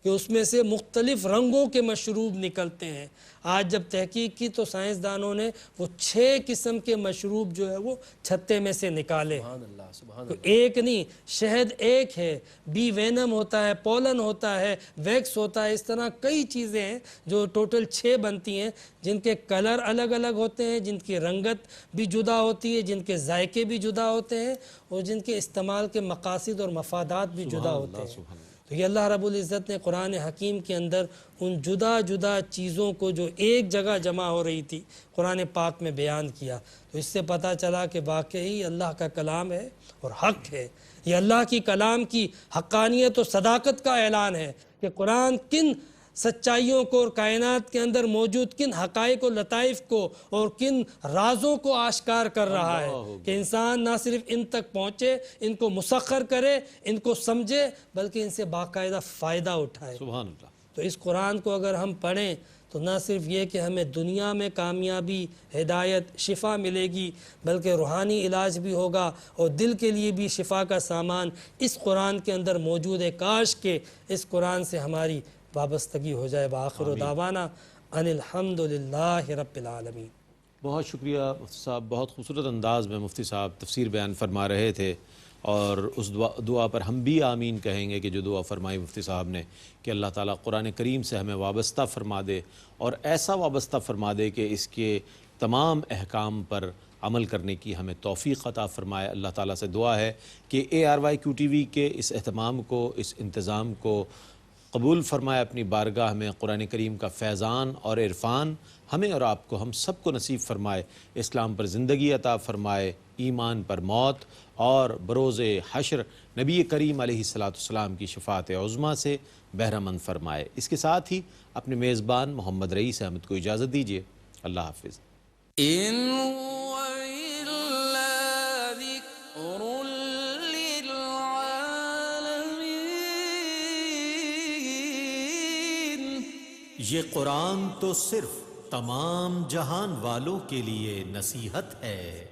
کہ اس میں سے مختلف رنگوں کے مشروب نکلتے ہیں۔ آج جب تحقیق کی تو سائنسدانوں نے وہ 6 قسم کے مشروب جو ہے وہ چھتے میں سے نکالے، تو ایک نہیں، شہد ایک ہے، بی وینم ہوتا ہے، پولن ہوتا ہے، ویکس ہوتا ہے، اس طرح کئی چیزیں ہیں جو ٹوٹل 6 بنتی ہیں، جن کے کلر الگ الگ ہوتے ہیں، جن کی رنگت بھی جدا ہوتی ہے، جن کے ذائقے بھی جدا ہوتے ہیں، اور جن کے استعمال کے مقاصد اور مفادات بھی جدا ہوتے ہیں۔ تو یہ اللہ رب العزت نے قرآن حکیم کے اندر ان جدا جدا چیزوں کو جو ایک جگہ جمع ہو رہی تھی قرآن پاک میں بیان کیا، تو اس سے پتہ چلا کہ واقعی اللہ کا کلام ہے اور حق ہے۔ یہ اللہ کی کلام کی حقانیت و صداقت کا اعلان ہے کہ قرآن کن سچائیوں کو اور کائنات کے اندر موجود کن حقائق و لطائف کو اور کن رازوں کو آشکار کر رہا ہے کہ انسان نہ صرف ان تک پہنچے، ان کو مسخر کرے، ان کو سمجھے، بلکہ ان سے باقاعدہ فائدہ اٹھائے۔ سبحان اللہ۔ تو اس قرآن کو اگر ہم پڑھیں تو نہ صرف یہ کہ ہمیں دنیا میں کامیابی، ہدایت، شفا ملے گی، بلکہ روحانی علاج بھی ہوگا اور دل کے لیے بھی شفا کا سامان اس قرآن کے اندر موجود ہے۔ کاش کہ اس قرآن سے ہماری وابستگی ہو جائے۔ وآخر دعوانا ان الحمد للہ رب العالمین۔ بہت شکریہ مفتی صاحب، بہت خوبصورت انداز میں مفتی صاحب تفسیر بیان فرما رہے تھے، اور اس دعا پر ہم بھی آمین کہیں گے کہ جو دعا فرمائی مفتی صاحب نے کہ اللہ تعالیٰ قرآن کریم سے ہمیں وابستہ فرما دے، اور ایسا وابستہ فرما دے کہ اس کے تمام احکام پر عمل کرنے کی ہمیں توفیق عطا فرمائے۔ اللہ تعالیٰ سے دعا ہے کہ ARYQTV کے اس اہتمام کو، اس انتظام کو قبول فرمائے اپنی بارگاہ میں، قرآن کریم کا فیضان اور عرفان ہمیں اور آپ کو، ہم سب کو نصیب فرمائے، اسلام پر زندگی عطا فرمائے، ایمان پر موت، اور بروز حشر نبی کریم علیہ السلام کی شفاعت عظمیٰ سے بہرہ مند فرمائے۔ اس کے ساتھ ہی اپنے میزبان محمد رئیس احمد کو اجازت دیجیے۔ اللہ حافظ۔ إن هو إلا ذكر للعالمين یہ قرآن تو صرف تمام جہان والوں کے لیے نصیحت ہے۔